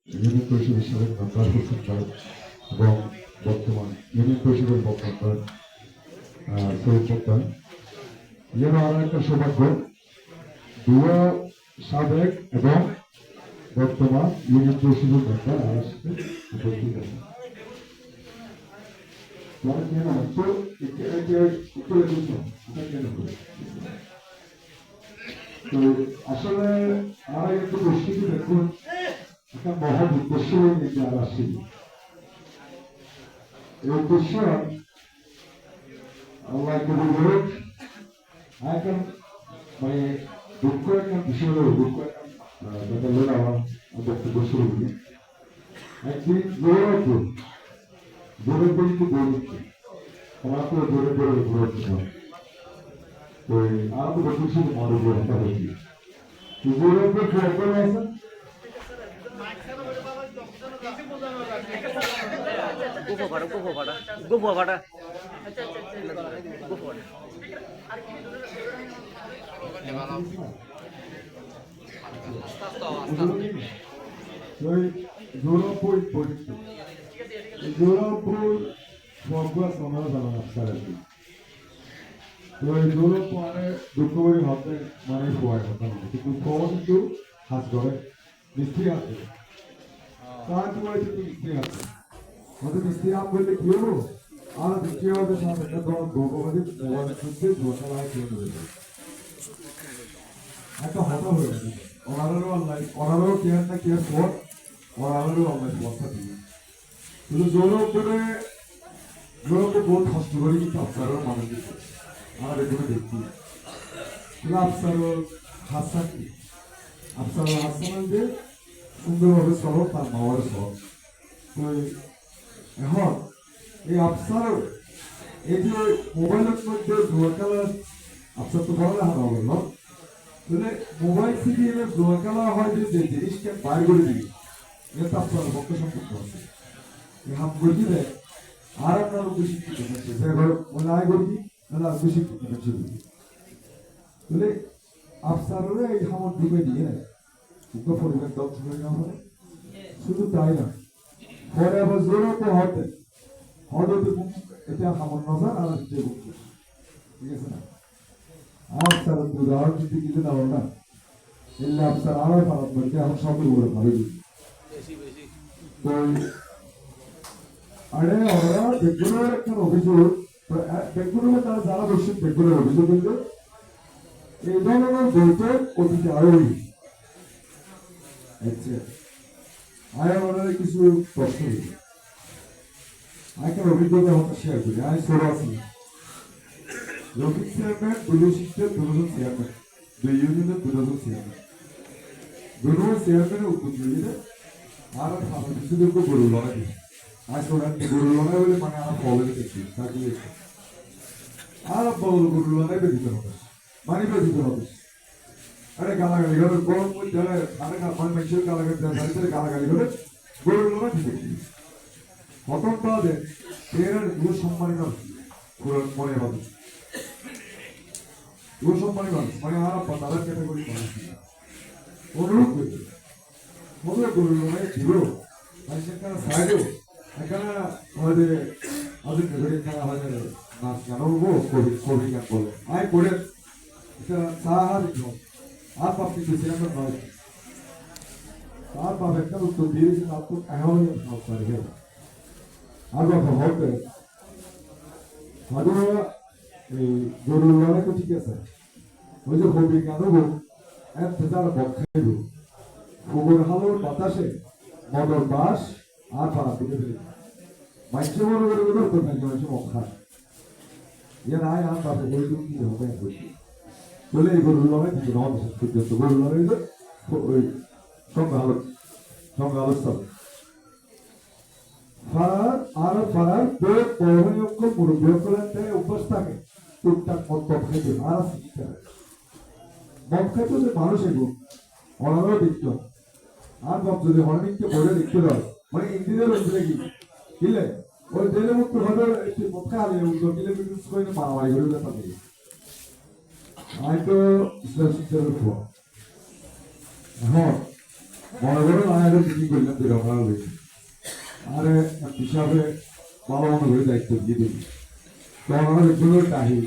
Union পরিষদের সাবেক member Hossain ভাই এবং বর্তমান ইউনিয়ন পরিষদের মেম্বার সৈয়দ মোক্তার, যেন আরো একটা সৌভাগ্য দুয়া সাবেক এবং বর্তমান ইউনিয়ন পরিষদের মেম্বার আমার সাথে উপস্থিত আছেন। তো আসলে আমরা কিন্তু প্রস্তুতি দেখুন একটা মহৎ উদ্দেশ্য নিয়ে আমরা আসি। এই উদ্দেশ্য আল্লাহ বলুন এখন মানে দুঃখ একটা বিষয় হলো দুঃখ একটা ব্যাপার হলো আমার বক্তব্য শুরু করি। একদিন গৌরবপুর কিন্তু গৌরব আমার তো গৌরব ওই আর তো বলছি শুধু মানব ব্যবস্থা হয়েছি গৌরবপুর খবর আছে গোপো ভাড়া গৌরবপুর গৌরবপুর সবগুলা সমাজ আমার রাস্তায় আছে। তো এই গৌরব মানে দুঃখ করে ভাবতে মানে খোয়ার কথা নয়, কিন্তু খবর কিন্তু হাত ধরে মিস্ত্রি আছে তার তোমার কিন্তু মিস্ত্রি আছে হয়তো মিস্ত্রি আপ বললে কি হবো আর মিস্ত্রি হবে সাথে একটা তোমার গৌরবাদী মোবাইল খুঁজতে ধোয়াশালায় খেয়ে নেবে একটা হতা হয়ে গেছে ওনারও অনলাইন ওনারও কেয়ার না কেয়ার পর ওনারও অনলাইন ব্যবস্থা দিয়ে কিন্তু গৌরবকে বহুত কষ্ট করে কিন্তু আপনারও মানুষ দিচ্ছে আমার এগুলো দেখছি আফসারও হাসান আফসারও হাসান যে সুন্দরভাবে সহ তার মাওয়ার সহ তো এখন এই আফসারও এই যে মোবাইলের মধ্যে জুয়া খেলার আফসার তো ভালো হারা বলল তাহলে মোবাইল থেকে জুয়া খেলা হয় যে জিনিসকে বাইর করে দিবি এটা তো আপনার পক্ষে সম্পর্ক আছে হাম করে দিলে আর আপনার বেশি মনে আয় করবি তাহলে আর বেশি তাহলে আফসাররা এই হামত ঢুকে দিয়ে উগ্র পরিবার ধ্বংস হয়ে না হয় শুধু তাই না পরে আবার জোরও তো হতে এটা হামন নজর আর যে ঠিক আছে না আফসার উদাহরণ যদি কিছু দাও না এলে আফসার আরো খারাপ বলতে এখন সব উপরে ভালো তো আরে ওরা বেগুনের একটা অভিযোগ বেগুনের তারা যারা বসে বেগুনের অভিযোগ কিন্তু এই ধরনের বইটার অতীতে আরো আচ্ছা ওনারা কিছু প্রশ্ন একটা অভিজ্ঞতা আমাকে শেয়ার করি আমি ছোট আছি রফিক চেয়ারম্যান বুলুশিষ্টের দুজন চেয়ারম্যান দুই ইউনিয়নের দুজন চেয়ারম্যান দুজন চেয়ারম্যানের উদ্যোগ নিয়ে আর আমার কিছুদের গরু লড়াই আজ ওরা গরু লড়াই বলে মানে আমার ফলের দেখছি তাকে আর বল গরু লড়াই দিতে হবে মানে দিতে হবে আরে গালাগালি করে গরম মধ্যে আরে মানে মানুষের গালাগালি গালাগালি করে গরু লড়াই দিতে প্রথম বাদে এর গরু সম্মানিত মনে হবে গরু সম্মানিত মানে আর তাদের ক্যাটাগরি অনুরোধ করবে মনে গরু লড়াই ছিল আর সেখানে সাইডেও এখানে আমাদের আধুনিক ধরে খেলা হয় নাচ গান কবি গান বলে আয় করে এটা সাহার আর পাপি দিয়েছে আমরা নয় তার বাপ একটা উত্তর দিয়েছে তার তো এখন পারবে আর কথা হবে হয়তো এই গরুর লড়াই তো ঠিক আছে ওই যে কবি গান হবো এক যারা বক্ষাইব খবর হালোর বাতাসে মদর বাস আর পাড়া থেকে ফেলে মাইসে বড় করে ওদের তো নাই মাইসে মক্ষা ইয়ে নাই আর তাতে ওই কি হবে বলে এই গরু লড়াই থেকে নয় বিশেষ পর্যন্ত গরু লড়াই ওই সঙ্গে আলোচনা ফারার আর ফারার পৌরণী অক্ষর মুরব্বী অক্ষরের থেকে অভ্যাস থাকে টুকটাক মদ খাইতে আর শিখতে হয় মদ খাইতে যে মানুষ এগুলো অনারও দেখতে আর বাপ যদি হরমিককে বলে দেখতে দেয় মানে ইন্দিদের উঠলে কি কিলে ওই জেলে মুক্ত ভাবে মক্কা আলে উত্তর কিলোমিটার করে মারামারি করে ব্যাপার নেই আমি তো ইসলাম শিক্ষার খোয়া এখন মনে করেন আয়ারে মিটিং করলাম যে রমনা হয়েছে আরে হিসাবে ভালো মনে করে দায়িত্ব দিয়ে দিবি তো আমরা দেখতে টাহি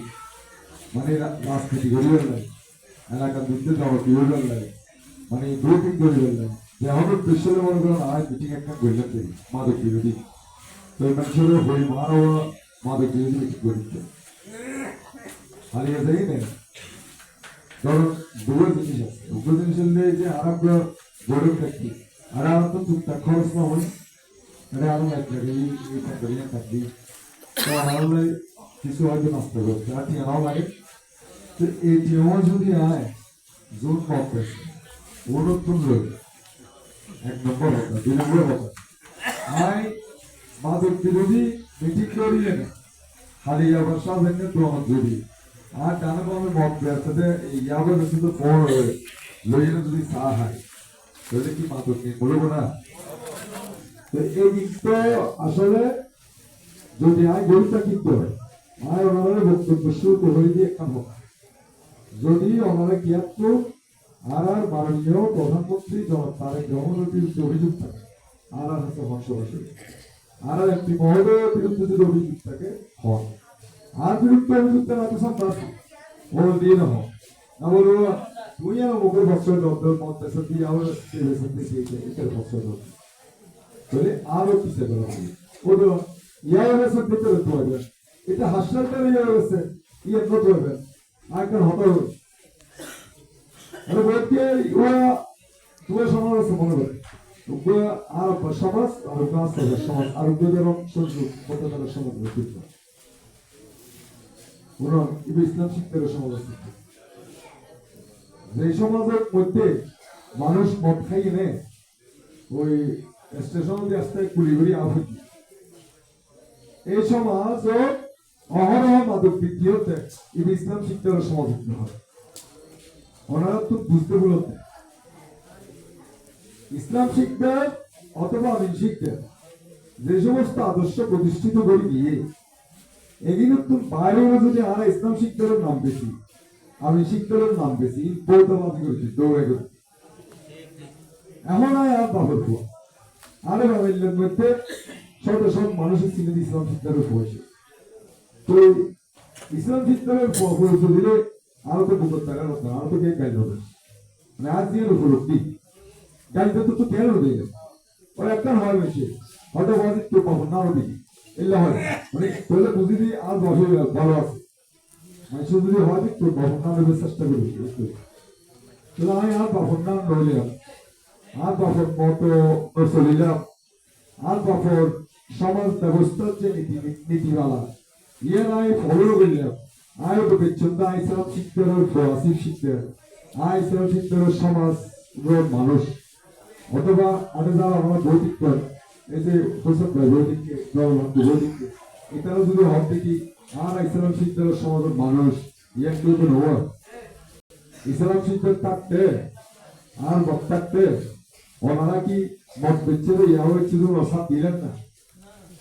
মানে রাজনীতি করি বেড়াই এলাকার মধ্যে জনপ্রিয় বেড়াই মানে গ্রুপিং করে বেড়াই যেমন উদ্দেশ্যে মনে করেন আয় মিটিং একটা করলাম যে মাদক বিরোধী তো মানুষের হই মারও মাদক বিরোধী মিটিং করিতে হারিয়ে যাই না ধরো দুটো জিনিস আছে দুটো জিনিস হলে যে আর আমরা গরিব থাকি আর আমার তো টুকটাক খরচ না হয় আরে আরো এক লাগে এই থাকবি থাকবি তো আমার কিছু হয়তো নষ্ট করছে আর ঠিক নাও লাগে তো এটিএমও যদি আয় জোর কম পেয়েছে অনুত্তম রয়েছে এক নম্বর কথা দুই নম্বর কথা আয় মাদক বিরোধী মিটিং করিয়ে না খালি আবার সাজানে তো আমার যদি আর ডানা বামে মত বেরতে ইয়াবে বেশি তো ফোন লইলে যদি চা হয় তাহলে কি মাদক নিয়ে বলবো না তো এই দিকটা আসলে যদি আয় গরিবটা কিন্তু আয় ওনারা বক্তব্য শুরু করে দিয়ে একটা হোক যদি ওনারা কিয়াত্ত আর মাননীয় প্রধানমন্ত্রী জনাব তারেক রহমানের বিরুদ্ধে অভিযোগ থাকে আর হচ্ছে হংসবাসী আর একটি মহোদয়ের বিরুদ্ধে যদি অভিযোগ থাকে হন আর বিরুদ্ধে অভিযোগ না তো সব বল দিয়ে না হোক না বলবো তুই আর মুখে বছর ডক্টর মন্ত্রেশ্বর দিয়ে আবার এটার বছর তাহলে আরো কিসে করা হবে ও তো ইয়ার হয়েছে পেতে হতে হবে এটা হাসপাতালটা ইয়ে হয়েছে ইয়ে করতে হবে আগের হতে হবে বলতে ওরা তোমার সমাজ আছে মনে করে আর সমাজ আর সমাজ আরোগ্য যেমন সুযোগ কতটা সমাজ ইসলাম শিক্ষার সমাজ আছে যে সমাজের মধ্যে মানুষ মদ খাইয়ে নেয় ওই স্টেশন দিয়ে আসতে কুলিগুড়ি আহুতি এই সমাজ অহরহ মাদক বৃদ্ধি হতে ইসলাম শিক্ষার সমাজ হতে হয় ওনারা তো বুঝতে বলতে ইসলাম শিক্ষা অথবা আমিন শিক্ষা যে সমস্ত আদর্শ প্রতিষ্ঠিত করে গিয়ে এগুলো তো বাইরে যদি আর ইসলাম শিক্ষার নাম বেশি আমি শিক্ষার নাম বেশি বৌদ্ধবাদী করেছি দৌড়ে করে এমন আর বাবর আরে বাবার মধ্যে শত শত মানুষের চিনে ইসলাম শিক্ষার বসে তো ইসলাম শিক্ষার পরিচয় দিলে আরো তো বুকত টাকার কথা আরো তো কে গাইল হবে মানে আজ দিয়ে উপলব্ধি গাইতে তো কেন হয়ে গেছে ওর একটা হয় বেশি হয়তো বাজে কেউ পাবো না আরো দেখি এলে হয় মানে তাহলে বুঝি দিই আর বসে ভালো আছে মানুষ যদি হয় কেউ পাবো না নেবে চেষ্টা করি তাহলে আমি আর বাপর নাম রইলাম আর বাপর মতো চলিলাম আর বাপর সমাজ ব্যবস্থার যে নীতিমালা ইয়ে আমি ফলো করলাম আয় তো বিচ্ছন্দ আইসাম শিক্ষার আসিফ শিক্ষা আইসাম শিক্ষার সমাজ মানুষ অথবা আরে যারা আমার ভৌতিক এই যে প্রসাদ ভাই ভৌতিককে ভৌতিককে এটাও যদি হব দেখি আর ইসলাম শিক্ষার সমাজের মানুষ ইয়ে কেউ তো নব ইসলাম শিক্ষার থাকতে আর মত থাকতে ওনারা কি মত বেচছে ইয়া হচ্ছে সাপ দিলেন না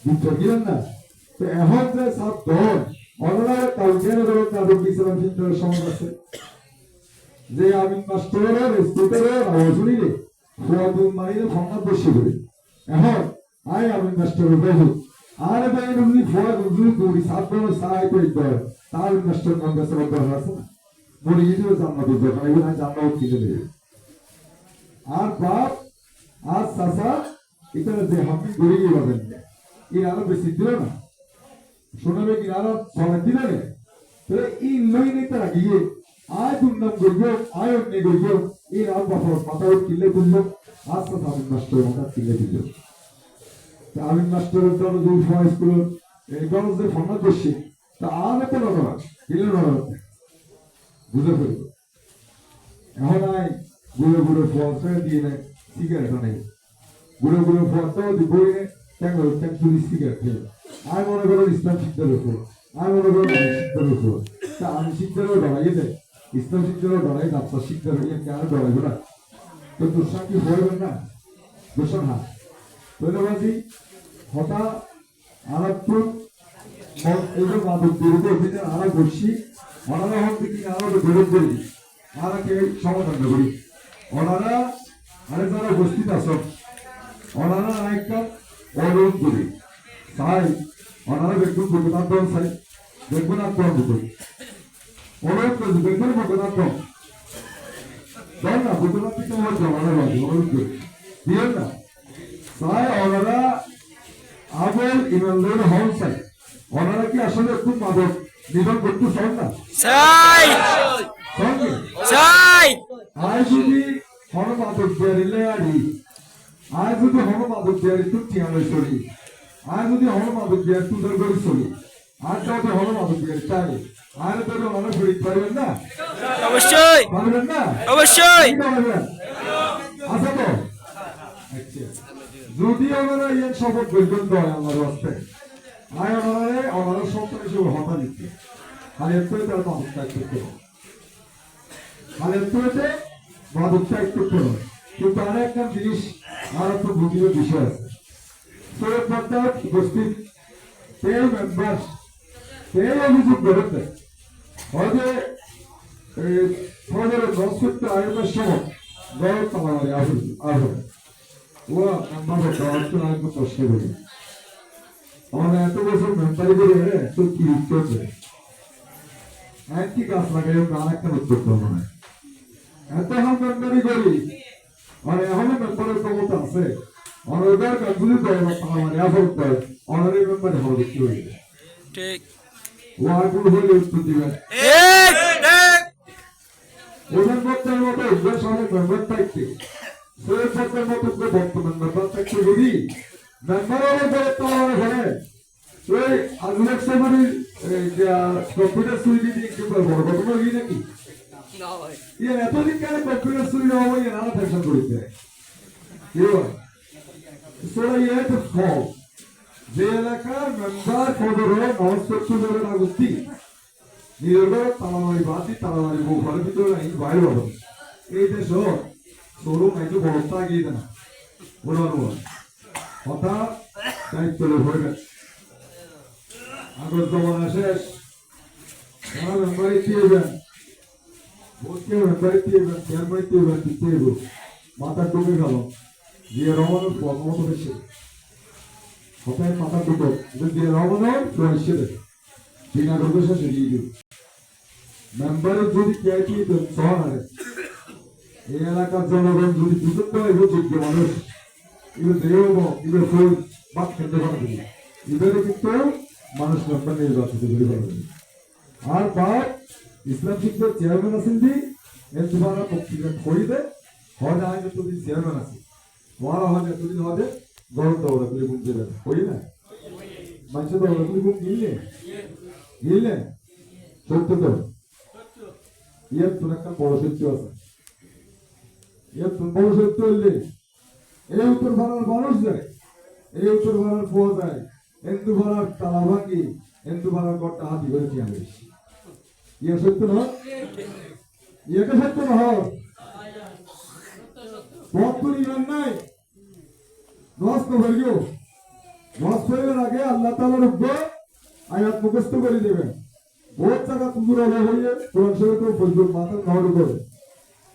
যুদ্ধ দিলেন না তো এখন যে সাপ দল ওনারা কালকে তাদের ইসলাম শিক্ষার সমাজ আছে যে আমি মাস্টারের স্টুডেন্টের আওয়াজ শুনিলে ফুয়াদুল মারিলে ফোনটা বসে করে এখন আয় আমি মাস্টারের বহু আর ভাই যদি ফুয়াদুল যদি দৌড়ি সাত বড় সাহায্য করে দেয় তার মাস্টার নাম কাছে দরকার আছে না মরে গিয়েছিল জান্নাত দরকার এগুলো জান্নাত কিনে দেবে আর বাপ আর চাচা এটা যে হামি ঘুরে গিয়ে পাবেন এই আরো বেশি দিল না শোনাবে কি আরো সবাই দিল না তাহলে এই লই নেই তারা গিয়ে আয় দুর্নাম করব আয় অন্য করব এই রাত বাপর মাথা কিলে তুলল আস্তে আমিন মাস্টার মাথা কিলে দিল আমিন মাস্টারের জন্য দুই সময় স্কুল এই গরজ যে ফোন করছি তা আর এত নড়া কিলে নড়া বুঝে ফেলব এখন আয় গুঁড়ো গুঁড়ো ফোয়াটা দিয়ে নেয় সিগারেট নেই গুঁড়ো গুঁড়ো ফোয়াটাও দিবই নেই ট্যাঙ্গুলি সিগারেট খেয়ে আয় মনে করো ইসলাম শিক্ষার উপর আয় মনে করো শিক্ষার উপর তা আমি শিক্ষারও ডরাই দেয় ইসলাম শিক্ষারও ডরাই ডাক্তার শিক্ষার কেন ডরাইব না তো দোষা কি হইবেন না দোষা না ধন্যবাদ হঠাৎ আরাত্মক এইসব মাদক বিরোধী অভিযান আরা করছি ওনারা হন থেকে আরো বিরোধ করি আরাকে সমাধান করি ওনারা আরে যারা উপস্থিত আছো ওনারা একটা অনুরোধ করি চাই ওনারা দেখুন ভোটনাথ দল চাই দেখুন আর দল দুটো অনুরোধ করছি দেখুন ভোটনাথ দল দেন না ভোটনাথ থেকে আমার জমানো লাগে অনুরোধ করি দিয়েন না চাই ওনারা আবল ইমানদার হন চাই ওনারা কি আসলে একটু মাদক নিধন করতে চান না চাই চাই আজ যদি হন মাদক বেরিলে আড়ি আজ যদি হন মাদক বেরি তুই ঠিয়ানো চলি আজ যদি হন মাদক বেরি তুই ধর করে চলি আর যাতে হন মাদক বেরি চাই আর তোর ওনারা ফেরত পারবেন না অবশ্যই পারবেন না অবশ্যই আচ্ছা তো আচ্ছা যদি ওনারা ইয়ে শপথ করবেন তো আমার রাস্তে আয় ওনারা সপ্তাহ হিসেবে হতা দিচ্ছে আর একটু তার মাদক ত্যাগ করতে হবে আর একটু মাদক ত্যাগ করতে হবে কিন্তু আর একটা জিনিস আর একটু বুঝির বিষয় আছে সৈয়দ প্রতাপ উপস্থিত তেল মেম্বার তেল অভিযোগ করেছে হয়তো ফলের দর্শকটা আয়োগের সময় গরম তামারি আসবে ও মেম্বার দর্শক আয়োগ কষ্ট করি আমরা এত বছর মেম্বারি করে তো কি করছে একই গাছ লাগাই আর একটা উত্তর করবো না এত এখন মেম্বারি করি মানে এখনো মেম্বারের ক্ষমতা আছে অনার যদি দেয় বা তামারি আসল দেয় অনারের মেম্বারে হবে কি হয়ে ঠিক ওয়াগুলো হলে উত্তর দিবেন ওদের বক্তার মতো উদ্দেশ্য অনেক মেম্বার থাকছে সৈয়দ বক্তার মতো বর্তমান মেম্বার থাকছে যদি মেম্বার হলে বলে তাহলে ঘরে ওই আগুনের সময় কম্পিউটার সুইচি দিয়ে কি বড় ঘটনা হই নাকি ইয়ে এতদিন কেন কম্পিউটার সুইচ হবো ইয়ে নানা ফ্যাকশন করেছে ইয়ে তো ফল যে এলাকার মেম্বার খবর নমস্কার আগস্তি নিজের তালামারি বাতি তালামারি বউ ঘরের ভিতরে নাই বাইরে হবে এই দেশ শোরুম একটু বড়টা আগিয়ে দেয় না বলার হঠাৎ দায়িত্ব হয়ে গেছে আগর জমানা শেষ তারা মেম্বারি দিয়েবেন ভোটকে মেম্বারি দিয়েবেন চেয়ারম্যান দিয়েবেন দিতে মাথা ডুবে গেল দিয়ে রহমানের মতো বেশি হঠাৎ মাথা ডুবে দিয়ে রহমানের এসে দেবে বিনা রোগের শেষে দিয়ে দেবে মেম্বারের যদি কে দিয়ে দেন শহরে এই এলাকার জনগণ যদি দুজন দেয় যোগ্য মানুষ এবার দেহ এবার ফুল বাদ খেতে পারবে এবারে কিন্তু মানুষ মেম্বার নির্বাচিত করে পারবে আর বাদ ইসলাম শিক্ষক চেয়ারম্যান আছেন দি এনসিবারা পত্রিকা খরিদে হয় আগে এতদিন চেয়ারম্যান আছে ওরা হয় এতদিন হবে গরম দৌড়া তুলে গুণ দেবে করি না মানুষের দৌড়া তুলে গুণ গিললে সত্য তো ইয়ার তোর একটা বড় সত্য আছে ইয়ার তোর বড় সত্য হইলে এই উত্তর ভাড়ার মানুষ যায় এই উত্তর ভাড়ার পোয়া যায় হিন্দু ভাড়ার তালা ভাঙি হিন্দু ভাড়ার গড়টা হাতি করে খেয়ালে ইয়ে সত্য না ইয়েটা সত্য না হয় পথ তো ইমান নাই নষ্ট হয়ে গেল নষ্ট হয়ে আগে আল্লাহ তাআলার উপর আয়াত মুখস্থ করে দেবেন বহুত জায়গা তুজুর আল্লাহ হইয়ে কোরআন শরীফে ফজলুল মাতার নহর করে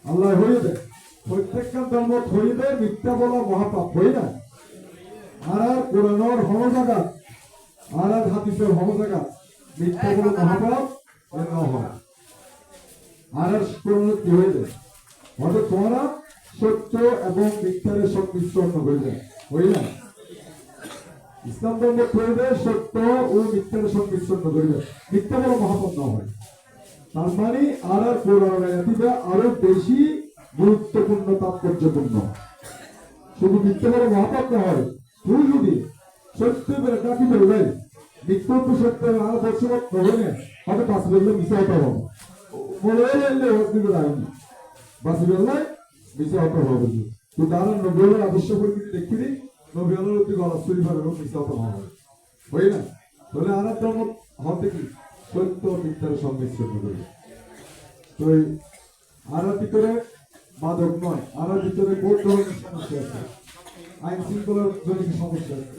আল্লাহ হইয়ে দেয় প্রত্যেকটা ধর্ম হইয়ে দেয় মিথ্যা বলা মহাপাপ হই না আর কোরআনের হম জায়গা আর হাদিসের হম জায়গা মিথ্যা বলা মহাপাপ না হয় আর কোরআন কি হয়ে যায় হয়তো তোমরা সত্য এবং মিথ্যার সংমিশ্রণ হয়ে যায় হই না ইসলাম ধর্ম প্রয়োগে সত্য ও মিথ্যার সংমিশ্রণ করিবে মিথ্যা বড় মহাপদ না হয় তার মানে আর কোরআনে আরো বেশি গুরুত্বপূর্ণ তাৎপর্যপূর্ণ শুধু মিথ্যা বড় মহাপদ না হয় তুই যদি সত্য ডাকি বেরোবে মিথ্যা তো সত্যের আর বর্ষবত নহলে হয়তো পাঁচ বেরলে মিশে হতে হবে মনে এলে হসপিটাল আইনি বাসি বেরলে মিশে হতে হবে তো তারা নবীর আদর্শ পরিস্থিতি দেখি নবী আলোর অতি গলা চুরি ভাবে মিশে হতে হবে হই না তাহলে আর ধর্ম হতে কি সত্য মিথ্যার সংমিশ্রণ করবে তো আর ভিতরে মাদক নয় আর ভিতরে বহুত ধরনের সমস্যা আছে আইন শৃঙ্খলার জনিত সমস্যা আছে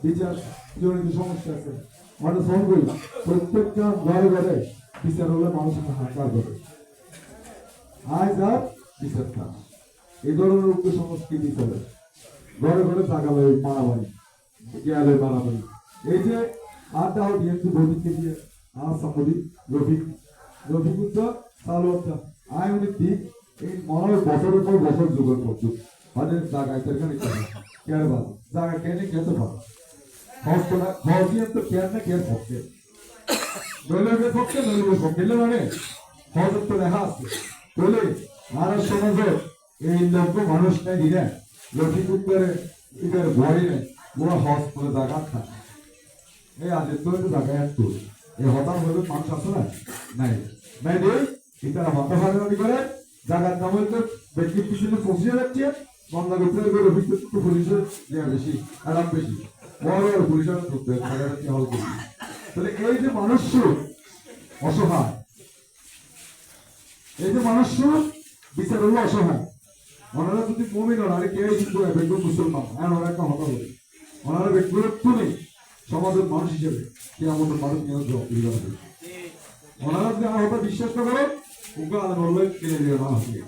বিচার জনিত সমস্যা আছে মানে সঙ্গে প্রত্যেকটা ঘরে ঘরে বিচার হলে মানুষ হাহাকার করে আজ আর বিচার কাজ এই ধরনের উক্ত সংস্কৃতি চলে ঘরে ঘরে জাগালে মারামারি গেলে মারামারি এই যে আড্ডা ডিএমসি ভৌতিককে দিয়ে আমার সম্মতি রফিক রফিকুদ্দা সালোয়ারটা আয় উনি ঠিক এই মনে হয় বছরের পর বছর যুগের পর যুগ হয়তো জায়গায় সেখানে কেয়ার বাদ জায়গা কেনে খেতে পারো হস্তনা হজিয়ান তো কেয়ার না কেয়ার পক্ষে নইলের পক্ষে নইলের পক্ষে মানে হজর তো দেখা আছে বলে আর সমাজে এই লক্ষ্য মানুষ নাই দিলে রফিকুদ্দারে এটার ভয় নেই ওরা হজ করে জায়গা থাকে এই আজের তো জায়গায় একটু এই হতাশ ভাবে মানুষ আছে না নাই নাই রে এটা হতাশ হারানি করে জায়গার নাম হইতে ব্যক্তির পিছনে পৌঁছে যাচ্ছে বন্ধা করতে করে অভিযোগ তো পুলিশের দেওয়া বেশি আরাম বেশি বড় বড় পুলিশের করতে কি হল করি তাহলে এই যে মানুষ অসহায় এই যে মানুষ বিচার হলো অসহায় ওনারা যদি মমিন হন আরে কে হিন্দু বেগুন মুসলমান হ্যাঁ ওরা একটা হতা বলে ওনারা ব্যক্তিগত নেই সমাজের মানুষ হিসেবে কে আমাদের মানুষ নিয়ে ওনারা যে আমার হতা বিশ্বাস না করে ওকে আলাদা বললে কেনে দিয়ে না হবে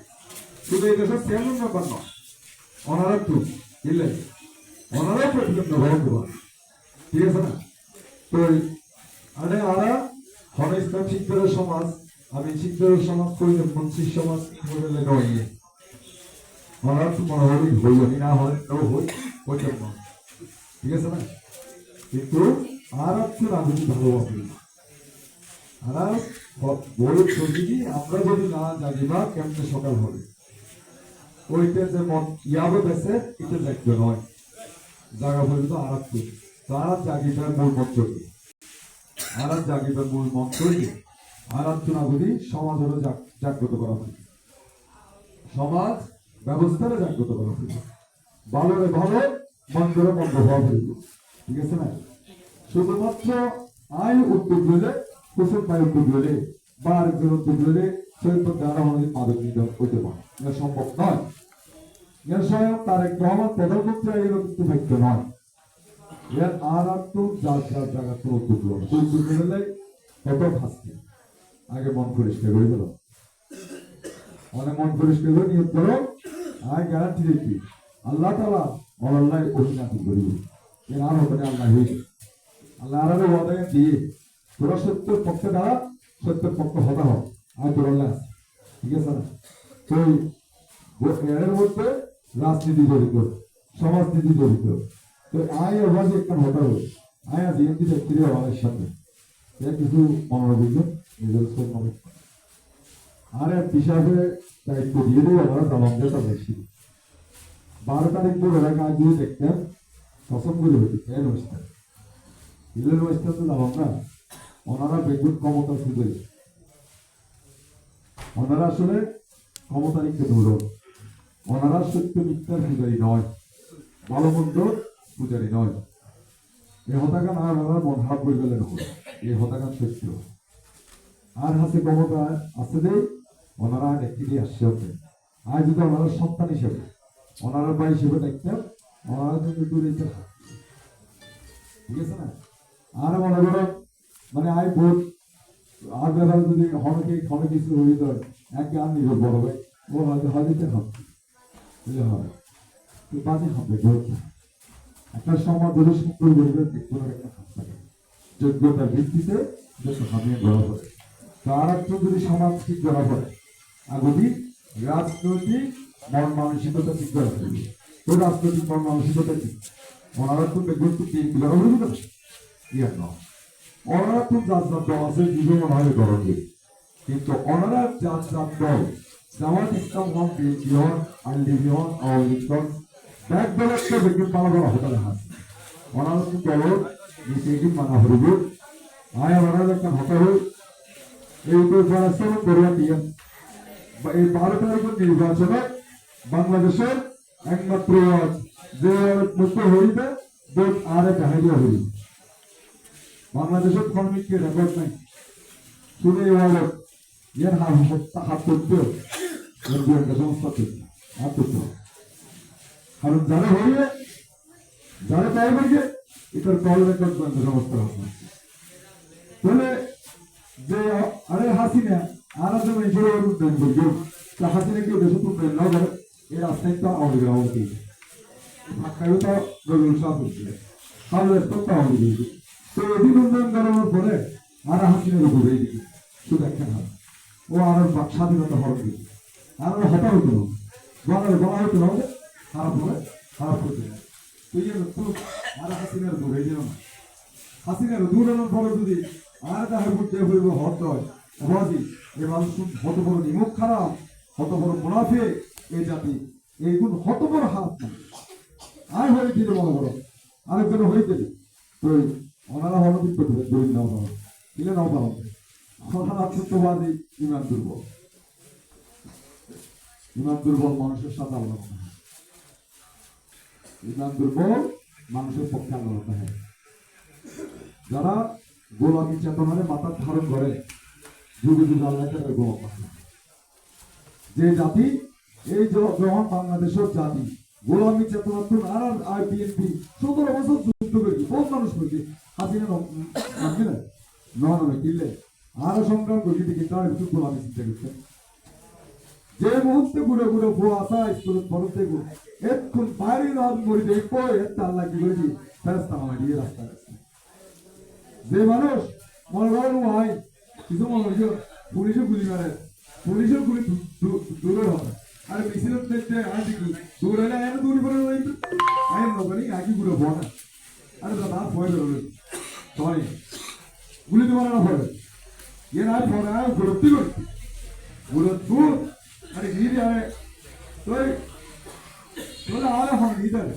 শুধু এই দেশের তেমন ব্যাপার নয় ওনারা তো বুঝলেন ওনারাও প্রতিযোগ গ্রহণ করবেন ঠিক আছে না তো আরে আরা হন ইসলাম শিক্ষার সমাজ আমি শিক্ষার সমাজ করি মনসির সমাজ বলে নয় ওনারা তো মনে হয় হই না হয় হই ওইটা নয় ঠিক আছে না কিন্তু আর আপনি রাজনীতি ভালোবাসি আর বড় ছবি আমরা যদি না জানি বা কেমনে সকাল হবে ওইটা যে মন ইয়াবে বেসে এটা দেখবে নয় জায়গা পর্যন্ত আরাপ করি তো আরাপ জাগিটার মূল মন্ত্র কি আরাপ জাগিটার মূল মন্ত্র কি আরাপ চুনাগুলি সমাজ হলো জাগ্রত করা হয় সমাজ ব্যবস্থাটা জাগ্রত করা হয় ভালোরে ভালো মন্দরে মন্দ হওয়া হইল ঠিক আছে না শুধুমাত্র আইন উদ্যোগ হলে কুসুম পায় উদ্যোগ হলে বা আরেকজন উদ্যোগ হলে সৈয়দ দ্বারা আমাদের মাদক নিতে হইতে পারে এটা সম্ভব নয় এর স্বয়ং তারেক রহমান প্রধানমন্ত্রী এগুলো কিন্তু ভাগ্য নয় এর আর তো যার যার জায়গা তো উদ্যোগ উদ্যোগ হলে কত ফাঁসছে আগে মন পরিষ্কার করে দিল অনেক মন পরিষ্কার করে নিয়োগ করো আয় গ্যারান্টি দেখি আল্লাহ তালা অল্লাহ অভিনাতি করিব এর আর হবে আল্লাহ হয়েছে আল্লাহ আর ওয়াদায় দিয়ে তোরা সত্যের পক্ষে দাঁড়া সত্যের পক্ষে হতা হোক আর তোর আল্লাহ ঠিক আছে না তো এর মধ্যে রাজনীতি জড়িত সমাজনীতি জড়িত তো আয় আওয়াজ একটা হতা হবে আয় আজ এমপি ব্যক্তি আমাদের সাথে এর কিছু মনোরঞ্জন নিজের মনে আর এক হিসাবে দায়িত্ব দিয়ে দেবো আমরা দামানটা বেশি 12 তারিখ পর এলাকা গিয়ে দেখতেন কসম করে হইতে কেন অনুষ্ঠান ইলের অনুষ্ঠান তো দাম না ওনারা বেগুন ক্ষমতা সুযোগ ওনারা আসলে ক্ষমতা নিতে ধরো ওনারা সত্য মিথ্যার পূজারী নয় ভালো মন্দ পূজারী নয় এই হতাকান আর ওনারা মন হাত বই গেলেন এই হতাকান সত্য আর হাসে ক্ষমতা আছে দেই ওনারা একটি আসছে হতে আর যদি ওনারা সন্তান হিসেবে ওনারা ভাই হিসেবে দেখতেন ওনারা কিন্তু দূরে ঠিক আছে না আর মনে করো মানে আই বোধ আর ব্যাপারে যদি হনে কিছু হয়ে যায় এক গান নিল বড় ভাই ও হয়তো হয়তো হবে হবে তুই বাজে হবে একটা সমাজ ধরে সুন্দর গরিবের দেখবার একটা হাত থাকে যোগ্যতার ভিত্তিতে যত হামিয়ে গড়া হয় তো আর একটু যদি সমাজ ঠিক করা হয় আগুদি রাজনৈতিক মন মানসিকতা ঠিক করা হবে তো রাজনৈতিক মন মানসিকতা কি ওনারা তো দেখবেন তো কি করা হবে ইয়ে নয় ওনারা তো জাত দল আছে দুজন মনে হয় গরমে কিন্তু ওনারা জাত দল জামাত ইসলাম হন বিএনপি হন আইনজীবী হন আওয়ামী লীগ হন এক দল একটা ব্যক্তি পালা করা হতে দেখা ওনারা তো দল নীতি মানা হইব আয় ওনারা একটা হতা হই এই উপর করিয়া দিয়ে এই 12 তারিখের নির্বাচনে বাংলাদেশের একমাত্র যে মুক্ত হইবে ভোট আর এক হাইলিয়া হইবে বাংলাদেশের কর্মীকে রেকর্ড নাই শুনে এর হাত করতে সংস্থা হাত করতে কারণ যারা হইবে যারা তাই বলবে এটার কল রেকর্ড করতে সংস্থা তাহলে যে আরে হাসিনা আর হাসিনা কেউ দেশ উন্নয়ন না করে এই রাজধানী তো আওয়ামী লীগের আমল থেকে ঢাকায়ও তো নজরুল শাহ করছিল বাংলাদেশ তো আওয়ামী লীগ তো এদিন উন্নয়ন করানোর পরে আর হাসিনের উপরে এইদিকে শুধু একটা হাত ও আর স্বাধীনতা হরণ দিকে আর হতা হতো না বলা হতো না খারাপ হলে খারাপ হতো না তুই তো আর হাসিনের দূরে যেও না হাসিনের দূরানোর পরে যদি আর তাহার বুঝতে হইব হত হয় অবাধি এ মানুষ হত বড় নিমুখ খারাপ হত বড় মুনাফে এই জাতি এইগুলো হত বড় হাত না আর হয়ে দিল বড় বড় আরেকজন হয়ে গেল তো ওনারা হলদিন করতে দলিল নাও পাবো দিলে নাও পাবো ওনারা সত্যবাদী ইমান দুর্বল মানুষের সাথে আলোচনা হয় ইমান দুর্বল মানুষের পক্ষে আলোচনা হয় যারা গোলামী চেতনারে মাথা ধারণ করে যুগে যুগে আল্লাহ গোলাম যে জাতি এই যখন বাংলাদেশের জাতি গোলামী চেতনা তুন আর বিএনপি 17 বছর যুদ্ধ করেছি বহুত মানুষ করেছি হাসিনা নামবে না নামে কিনলে আরো সংগ্রাম করেছি কিন্তু আর একটু গোলামী চিন্তা করছে যে মুহূর্তে ঘুরে ঘুরে ভুয়া আসা স্কুল ফরম থেকে এক্ষুন বাইরে রাত মরি দেখবো আল্লাহ কি করেছি ফেরস্তা আমার দিয়ে রাস্তা যে মানুষ মনে করেন ভাই কিছু মনে হয়েছে পুলিশে গুলি মারে পুলিশের গুলি দূরে হবে আর মিছিলের দেখতে আজ কি দূর হলে এনে দূরে পড়ে রইবে আইন নগরি আগে ঘুরে বনা আরে দাদা ভয় বেরোলে সরি গুলি তোমার না ভয় এর আর ভয় আর গুরুত্ব করতে গুরুত্ব আরে গিরি আরে তুই তোরা আরে হন গিদারে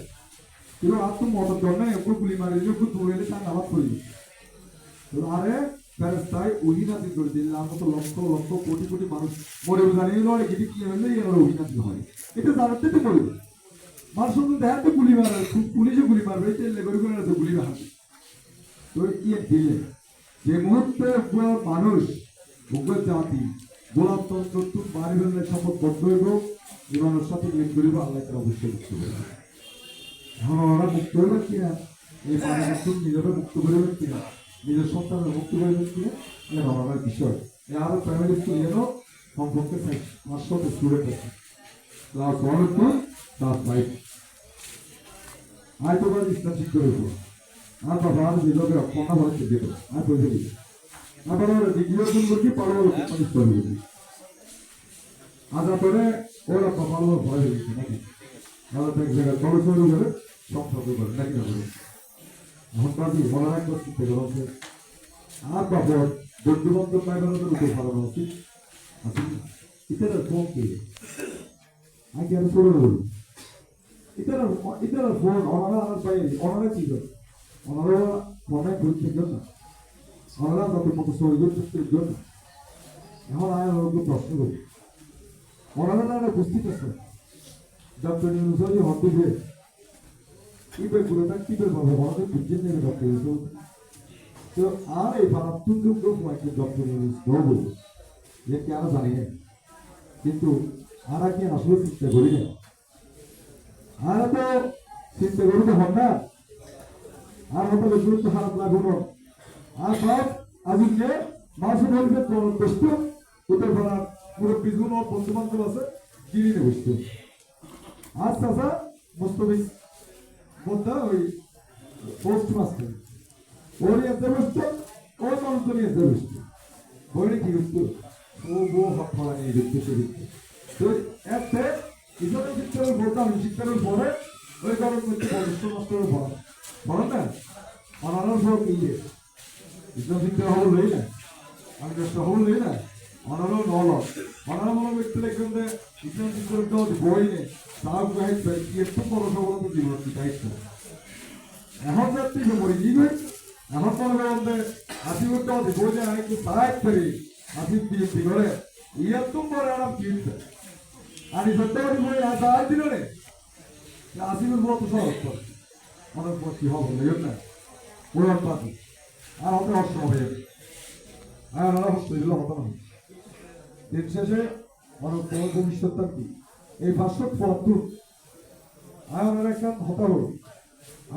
তুই আর তো মোটর জন্য একটু গুলি মারে যে একটু দূরে এলে তার আওয়াজ করি আরে ফেরেস্তায় অহিনাতি করে দিলাম মতো লক্ষ লক্ষ কোটি কোটি মানুষ মরে জানিয়ে নয় এটি কি হলে এর অহিনাতি হয় এটা জানাতে তো করবে মানুষ দেখাতে গুলি মারবে পুলিশে গুলি মারবে তেলে করে করে গুলি মারবে তো কি দিলে যে মুহূর্তে মানুষ ভূগোল জাতি গোলামতন্ত্র তুন বাড়ি হলে শপথ বদ্ধ হইব জীবনের সাথে মিল করিব আল্লাহ তারা অবশ্যই মুক্ত করবে এখন ওরা মুক্ত হইবে কিনা এই মানুষ নিজেরা মুক্ত করবে কিনা নিজের সন্তানের মুক্তি করবেন কিনা এটা ভাবার বিষয় আরো প্রাইমারি স্কুল যেন কমপক্ষে 500 স্টুডেন্ট আছে ক্লাস 1 টু ক্লাস 5 আইতো বাদ ইসলাম শিক্ষা হইব আর বাবা আর যে লোকের কোনা হচ্ছে দেব আর পয়সা দিবে আবার দ্বিতীয় গুণ করছি পারবো পানিশ করবে আজ পরে ওরা পাপালো ভয় হয়ে গেছে নাকি ওরা তো এক জায়গায় চলো চলো করে সম্পর্ক করে নাকি না করে এখন বাজি মনে রাখবো চিন্তা করা হচ্ছে আর বাবর বন্ধু বান্ধব পাইবানোদের উপর ভালো উচিত ইতারা ফোন কে আগে আর শুরু করুন ইতারা ফোন ওনারা আমার পাই ওনারা ছিল ওনারা ফোনে ঘুরতে জন্য ওনারা তাদের মতো সহযোগ করতে জন্য এখন আর ওকে প্রশ্ন করি ওনারা না বুঝতে পারছে ডক্টর নিউজলি হতে যে কিভাবে পুরোটা কিভাবে পাবো আমাদের বুঝছেন নেবে ডক্টর ইউসুফ তো আর এই বারাতুন যোগ্য একটা ডক্টর ইউসুফ বলবো যে কেন জানি না কিন্তু আর কি আসলে চিন্তা করি না আর তো চিন্তা করি তো হন না আর হয়তো গুরুত্ব খারাপ লাগলো আর সব আজকে মাসে বলবে বসত উত্তর পাড়ার পুরো পিছন ওর বন্ধু বান্ধব আছে গিরিনে বসত আজ চাষা মোস্তফিজ বলতে ওই পোস্ট মাস্টার ওর এতে বসতো ওর মানুষ নিয়ে এতে বসতো ওরে কি করতো ও বউ হাত ফলা নিয়ে দেখতে সে দেখতে তো এতে ইসলামের শিক্ষার বলতাম শিক্ষার পরে ওই কারণ করতে পোস্ট মাস্টারের পড়া বলেন না অনারার সব ইয়ে ইসলাম শিক্ষা হল নেই না আমি চেষ্টা হল নেই না অনারও নল অনারা মনে ব্যক্তি লিখবেন যে ইসলাম শিক্ষার বই নেই তাও গাইড একটু বড় সবরত জীবন দায়িত্ব এখন যাচ্ছি মরি কি কই এখন মনে করেন যে আসি করতে হবে বই যে একটু সাহায্য করি আসি বিএনপি করে ইয়ার তো পরে আরাম কিনতে আর এই সত্যি বই সাহায্য দিল রে আসি করবো তো সহজ করে অনেক পর কি হবে বুঝলেন না ওরার পাতি আর আমাদের হস্ত হবে আর ওরা হস্ত দিল হতো না দিন শেষে অনেক ভবিষ্যৎ কি এই 572 আর একটা হতা হল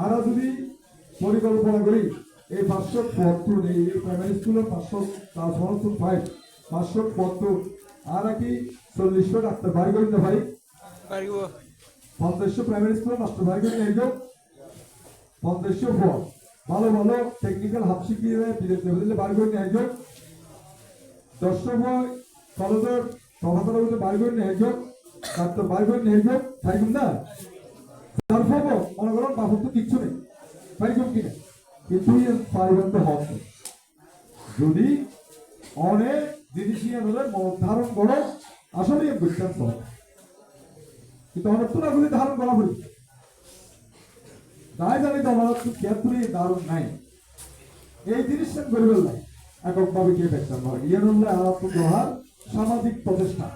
আর যদি পরিকল্পনা করি এই 572 এই প্রাইমারি স্কুলের 505 572 আর কি 40 ডাক্তার বাড়ি করি না ভাই পারিব 50 প্রাইমারি স্কুল মাস্টার ভাই করে নিয়ে যাও 50 ফল ভালো ভালো টেকনিক্যাল হাফ শিখিয়ে বিদেশ লেভেলে বার করে নিয়ে যাও 10 বয় কলেজের সভাপতি বার করে নিয়ে যাও ছাত্র বার করে নিয়ে যাও তাই না তারপর মনে করো বাবু তো কিচ্ছু নেই পাইকুম কিনা কিন্তু পারিবেন তো হবে যদি অনেক জিনিস নিয়ে ধরে ধারণ করো আসলে বিজ্ঞান হয় কিন্তু অনেক তো না বলে ধারণ করা হই তাই জানি তো আমার ক্ষেত্রে দারুণ নাই এই জিনিসটা গরিবের নাই এককভাবে কে দেখতে পারে ইয়ানুল্লাহ আলাপ জোহার সামাজিক প্রচেষ্টা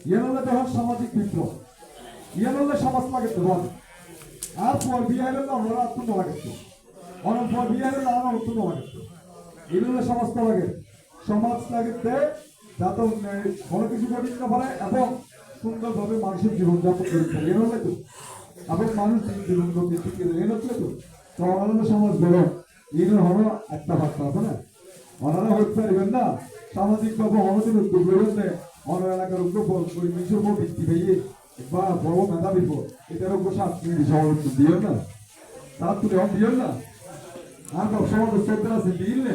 ইয়ানুল্লাহ জোহার সামাজিক বিপ্লব ইয়ানুল্লাহ সমাজ লাগে দেওয়া আর পর বিয়ে হলে আমরা আত্ম লাগে অনেক পর বিয়ে হলে আমার উত্তম লাগে এগুলো সমাজ লাগে সমাজ লাগতে যাতে কোনো কিছু কঠিন না পারে এবং সুন্দরভাবে মানুষের জীবনযাপন করতে পারে এর হলে তো এবং মানুষ জীবন করতে শিখে এর হচ্ছে তো আমাদের সমাজ বড় এর হলো একটা ভাষা আছে না ওনারা হতে পারবেন না সামাজিকভাবে আমাদের উদ্যোগ রয়েছে অন্য এলাকার উদ্যোগ পরিবেশের উপর ভিত্তি পেয়ে বা বড় মেধাবী এটার উপর শাস্তি বিষয় দিও না তার তুলে দিও না আর সমাজ চলতে আছে দিলে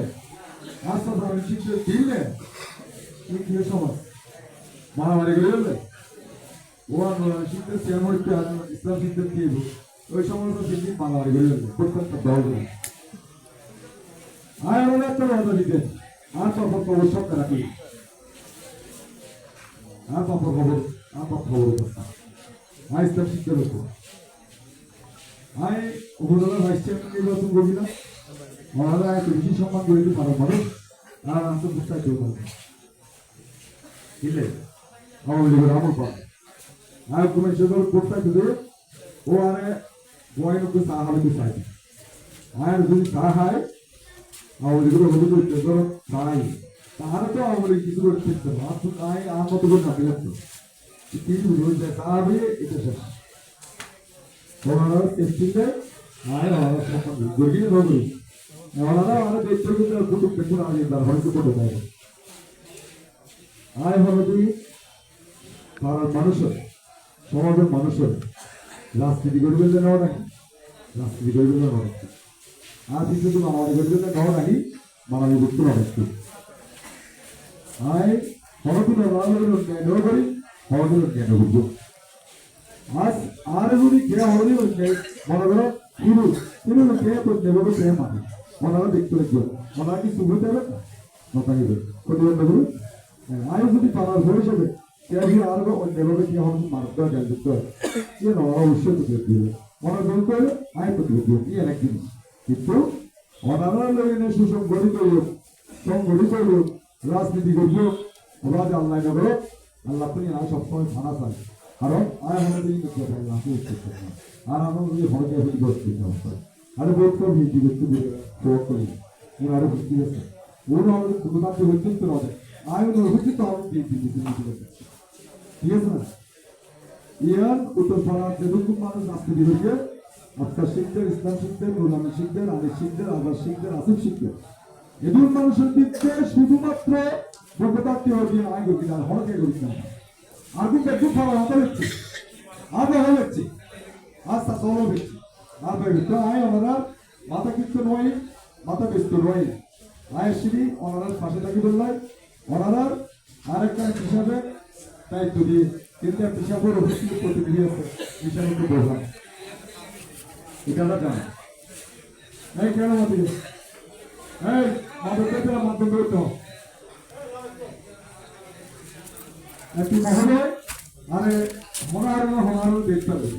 আর সাধারণ শিক্ষক দিলে কি সমাজ মারামারি করে ও আন্দোলন শিক্ষক চেয়ারম্যান ইসলাম শিক্ষক দিয়ে ওই সময় তো শিক্ষক মারামারি করে প্রত্যেকটা দল করে আর অনেক একটা মজা দিতেন আর তারপর খবর সব রাখি আর তারপর খবর আর ইসলাম শিক্ষার উপর উপজেলা ভাইস চেয়ারম্যান নির্বাচন করছিলাম ওনারা এক বেশি সম্মান করে দিতে পারো মানুষ আর আন্তর্জাতিক কেউ পাবে বুঝলে আওয়ামী লীগের আমল পাবে আর কোনো সেগুলো করতে যদি ও আরে বয়ের উপরে চা হবে চাই আর যদি চা হয় আওয়ামী লীগের অভিযোগ করতে ধরো চাই তাহলে তো আওয়ামী লীগ কিছু করতে পারতো না আর তো তাই আর মতো করে না পেলাতো কিছু রয়েছে চা হবে এটা শেষ ওনারা টেস্টিং দেয় আর ওনারা সম্মান গর্গিয়ে ধরবে ওনারা আমাদের দেখতে কিন্তু কুটুক দেখুন আগে তার হয়তো করে দেয় আয় হবে পাড়ার মানুষের সমাজের মানুষের রাজনীতি করবে যে নেওয়া নাকি রাজনীতি করবে যে নেওয়া নাকি আর কিন্তু তুমি আমাদের করবে যে নেওয়া নাকি মানবী করতে হবে একটু আয় হরতুল নেওয়া করি হরতুল জ্ঞান করবো আজ আর যদি খেয়া হলে মনে করো তিরু খেয়ে তো নেবে প্রেম মানে ওনারা দেখতে লাগবে ওনারা কি শুভ দেবে নতা নেবে প্রতিবন্ধ করুন আয় যদি পাড়ার ভবিষ্যতে কেউ আর নেবে কি হবে মারতে হয় দেখতে হয় ইয়ে না ওরা অবশ্যই প্রতিরোধ দিবে ওনারা বলতে হলে আয় প্রতিরোধ দিবে কি এক জিনিস কিন্তু ওনারা লোক সুসংগঠিত লোক সংগঠিত লোক রাজনীতি করবো ওরা যে আল্লাহ নগর আল্লাহ তুমি আর সবসময় থানা চাই কারণ আর আমাদের আর আমাদের ভয় করতে আরে বোধ করবি প্রয়োগ করি ওর আরো বুঝতে গেছে ওর আমাদের দুর্দান্ত হইতে হবে আয় হচ্ছে তো আমি ঠিক আছে না ইয়ান উত্তর পাড়ার যেরকম মানুষ আসতে দিবে আফতার শিখদের ইসলাম শিখদের গোলামী শিখদের আলী শিখদের আজাদ শিখদের আসিফ শিখদের এদের মানুষের দিক থেকে শুধুমাত্র যোগ্যতার্থী হবে আয় করছি আর হরকে করছি না আর কিন্তু একটু খাবার হাতে হচ্ছে আর দেখা যাচ্ছে আস্তা চলো হচ্ছে আর তো আয় ওনারা মাথা কিন্তু নয় মাথা ব্যস্ত নয় আয়ের সিঁড়ি ওনারার পাশে থাকি বললাই ওনারার আরেকটা হিসাবে দায়িত্ব দিয়ে কিন্তু এক হিসাবের অফিসের প্রতিনিধি আছে হিসাবে একটু বোঝান এটা জানা এই কেন মাতি এই মাদক মাধ্যম করতে হবে একটি মহোদয় আরে হনার দেখতে হবে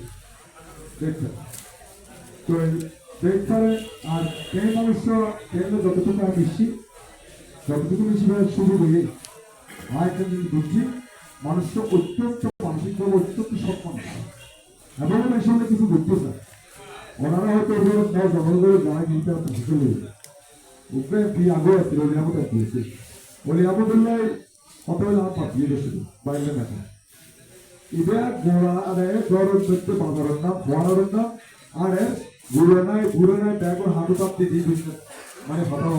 দেখতে তো দেখতে হবে আর এই মানুষ যতটুকু আমি মিশি যতটুকু মিশি শুরু হয়ে আরেকটা জিনিস বুঝছি মানুষ অত্যন্ত মানসিকভাবে অত্যন্ত সম্মান এবং এই সঙ্গে কিছু বুঝতে চায় ওনারা হয়তো জনগণের জানা কিন্তু ভুলে উঠবে আগে আসছিল অলিয়ামত দিয়েছে অলিয়ামতুল্লাহ কত আমার পাঠিয়ে গেছিল বাইরে না এটা গোড়া আরে গরম করতে বাজারের নাম ফোয়ারের নাম আরে ঘুরে নাই ব্যাগের হাঁটু পাতি দিয়ে দিচ্ছে মানে হঠাৎ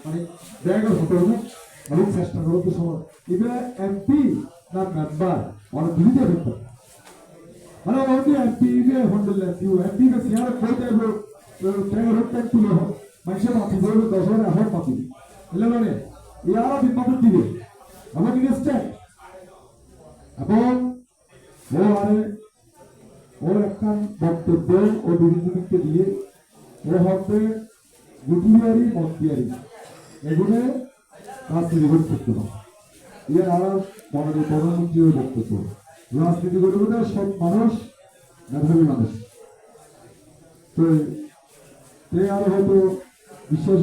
মানে ব্যাগের হতো না এবং চেষ্টা করো তো সময় এটা এমপি না মেম্বার অনেক দুইটা ব্যাপার মানে অনেকে এমপি হন্ডল এমপি সিয়ার কই যাইব ট্যাঙ্গের ট্যাঙ্ক তুলে হোক মানুষের মাথি ধরবে 10 হাজার মাথি এলে মানে ইয়ারা বিপদ দিবে আমার ইনস্ট্যান্ট এবং ও আরে ওর একটা বক্তব্য ও বিভিন্নকে দিয়ে ও হচ্ছে গুটিয়ারি মন্তিয়ারি এগুলো রাজনীতি করতে না এর আর মনের প্রধানমন্ত্রীর বক্তব্য রাজনীতি করবে না সব মানুষ মেধাবী মানুষ তো আর হয়তো বিশ্বাস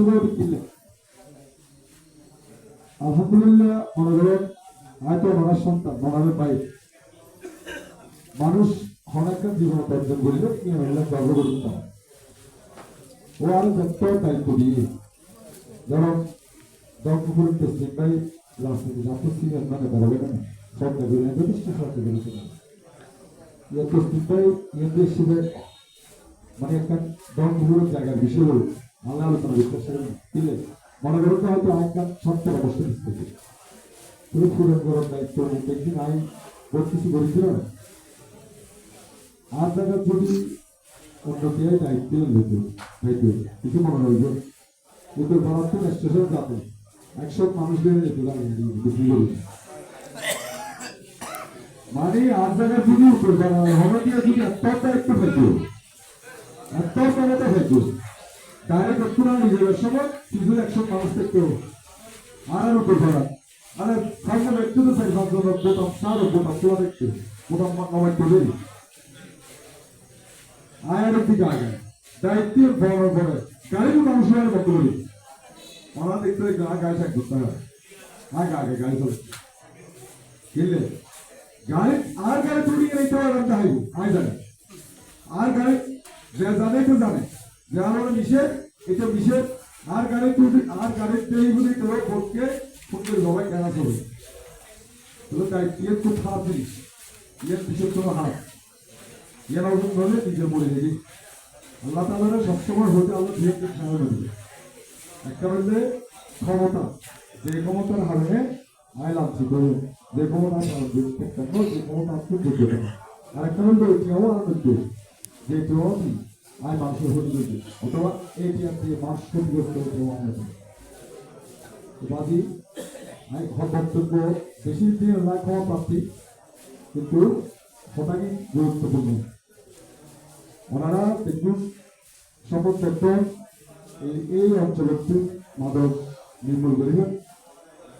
করে দিলে আলহামদুলিল্লাহ মনে করেন হয়তো মনার সন্তান মনারের বাইরে মানুষ অনেকটা জীবন অর্জন করলে গর্ব করতে ও আরো যত দায়িত্ব দিয়ে যেমন দক্ষপুর তসলিম ভাই রাজনীতি রাজনীতি মানে বলবে না সরকার যথেষ্ট সরকার করেছিল তসলিম ভাই ইন্দ্রের শিবে মানে একটা দক্ষপুরের জায়গার বিষয় হল আল্লাহ আলোচনা বিশ্বাস দিলে মনে করতে হয়তো একটা সত্তর অবস্থা দিচ্ছে পুরো পূরণ করার দায়িত্ব একদিন আমি বহুত কিছু করেছিল না আর জায়গার যদি উন্নতি হয় দায়িত্ব হইতো কিছু মনে রইল কিন্তু ভারতের স্টেশন যাতে 100 মানুষদের মানে আর জায়গায় যদি হবে দিয়ে যদি একটা দায়িত্ব হইতো একটা ক্ষমতা হইতো ডাইরেক্ট একটু না নিজের সময় কিছু 100 মানুষ দেখতে আর উপর করা আরে সামনে একটু তো চাই ভাবছো বোতাম সার বোতাম তোলা দেখতে বোতাম নবাই করে আয়ের দিকে আগে দায়িত্বের বড় বড় গাড়ির মানুষের মতো বলি ওরা দেখতে গাড়ি চাক করতে হয় আগে গাড়ি চলে কিনলে গাড়ি আর গাড়ি চুরি নিতে হবে চাইব আয় জানে আর গাড়ি যে জানে তো জানে যে আমার নিষেধ এটা নিষেধ আর গাড়ি চুরি আর গাড়ির তৈরি বলি তোর ভোটকে ফুটকে সবাই কেনা চলবে তোর দায়িত্বের খুব খারাপ জিনিস ইয়ের পিছনে তোমার হাত ইয়ার অর্জন ধরে নিজে মরে দেখি আল্লাহ তাআলা সবসময় হতে আল্লাহ দুই একটা সামনে দেবে একটা হচ্ছে ক্ষমতা যে ক্ষমতার হারে আয় লাঞ্ছিত যে ক্ষমতা যে ক্ষমতা আপনি যোগ্য আর একটা হচ্ছে এটিও আনন্দ যে জবাবই আয় মানুষের হতে যোগ্য অথবা এটি আপনি মানুষ ক্ষতিগ্রস্ত হতে আনন্দ বাদী আয় বক্তব্য বেশি দিন না ক্ষমা প্রাপ্তি কিন্তু সবাই গুরুত্বপূর্ণ ওনারা দেখুন শপথ করতেন এই অঞ্চলটি মাদক নির্মূল করিবেন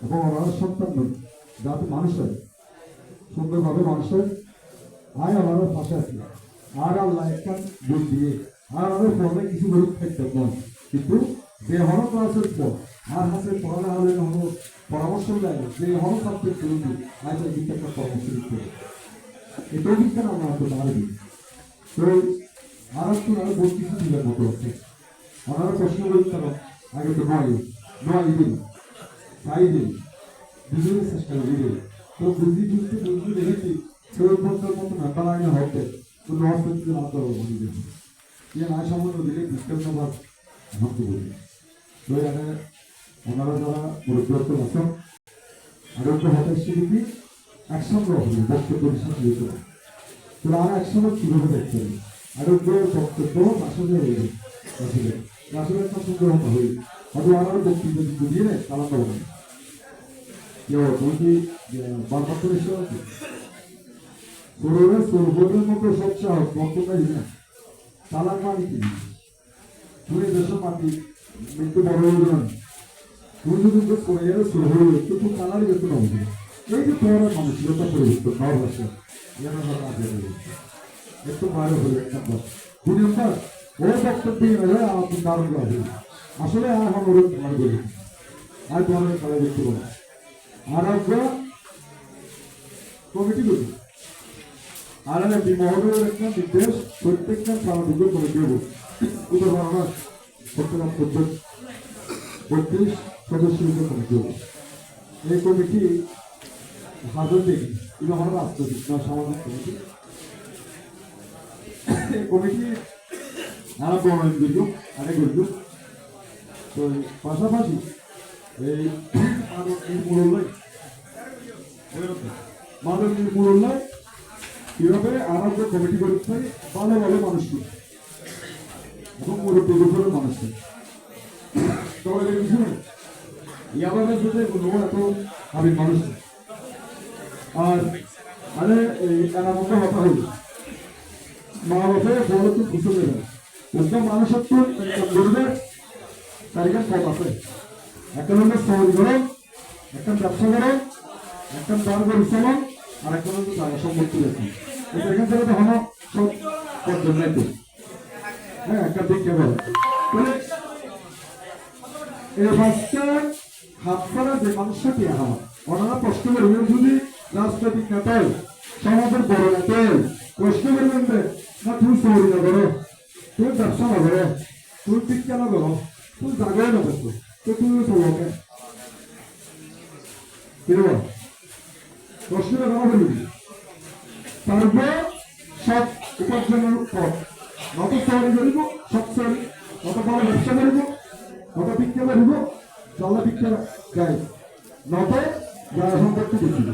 এবং ওনারা সন্তান যাতে মানুষের সুন্দরভাবে মানুষের আয় ওনারা পাশে আছে আর আল্লাহ একটা ভোট দিয়ে আর আমাদের ফলে কিছু গরিব থাকতে নয় কিন্তু যে হন ক্লাসের পর আর হাতে পড়ালে হলে পরামর্শ দেয় যে হন সাবজেক্ট বিরোধী আজ একটা পরামর্শ দিতে এটাও বিজ্ঞান আমরা হয়তো পারবি তো আর একটু আরো বহুত কিছু দিলের মতো আছে ওনারা প্রশ্ন করতে আগে তো নয় দিন 5 দিন দুজনে চেষ্টা করি তো বুঝতে দেখেছি সেই বছর মতো মেম্বার আগে হবে তো 9 থেকে না তো বলি দিন ইয়ে না সামনে দিলে বিজ্ঞান সভা ভাবতে বলি তো এখানে ওনারা যারা পরিবর্ত আছেন আরোগ্য হতাশ শিল্পী একসঙ্গে হবে বক্তব্য বিশ্বাস দিতে তো আর একসঙ্গে কীভাবে দেখতে হবে আরোগ্যের বক্তব্য আসলে হয়ে আসলে একটা সুন্দর হতে হই হয়তো আমার বক্তব্য দিয়ে নেয় চালাতে হবে তুমি কি বারবার করে এসে আছে সৌরভের মতো সব সাহস বক্তব্য না চালান মানি কি তুমি দেশের মাটি মৃত্যু বড় হয়ে যান তুমি যদি করে যাবে শুরু হয়ে একটু খুব চালারই বেতন হবে এই যে তোমার মানসিকতা পরিবর্তন নয় ভাষা একটু বাইরে হলে একটা দুই নম্বর ওর বক্তব্য আপনি কারণ হবে আসলে আর আমার ওরকম মনে করি আর তোমাদের খেলা দেখতে পাবো আর আমরা কমিটি করি আর একটি মহোদয়ের একটা নির্দেশ প্রত্যেকটা সামাজিক কমিটি হবো উদাহরণ বর্তমান 32 সদস্যের কমিটি হবো এই কমিটি হাজার দেখি এগুলো আমার রাজনৈতিক না সামাজিক কমিটি এই কমিটি আরো প্রণয়ন করল আরেক করল তো পাশাপাশি এই মূল্য মাদক নির্মূলনায় কিভাবে আরোগ্য কমিটি করতে ভালো ভালো মানুষকে এবং মুরব্বীদের উপরে মানুষকে তবে শুনে ইয়াবাদের সাথে কোনো এত আমি মানুষ আর মানে এই এনামকে হতা হইল মা বাপে বড় তো খুশি হয়ে গেল একদম মানুষের তো করবে তার এখানে পথ আছে একটা হলো সহজ গরম একটা ব্যবসা গরম একটা দান পরিশ্রম আর একটা হলো জায়গা সম্পত্তি রয়েছে এখান থেকে তখন সব পর্যন্ত নাই তো হ্যাঁ একটা দিক কেবল এই বাচ্চা হাতছাড়া যে মানুষটা কি হয় ওনারা প্রশ্ন করবেন যদি রাজনৈতিক নেতাই সমাজের বড় নেতাই প্রশ্ন করবেন না তুমি চৌরি না করো তুমি ব্যবসা না করো তুমি শিক্ষা না করো তুমি জায়গায় না করছো তো তুমি চলোকে কিরকম প্রশ্নটা করা বলবি তারপর সব উপার্জনের পথ নত চৌরি করিব সব চৌরি নত বড় ব্যবসা করিব নত শিক্ষা করিব জল্লা শিক্ষা গাই নত যারা সম্পত্তি দেখিব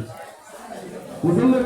বুঝলেন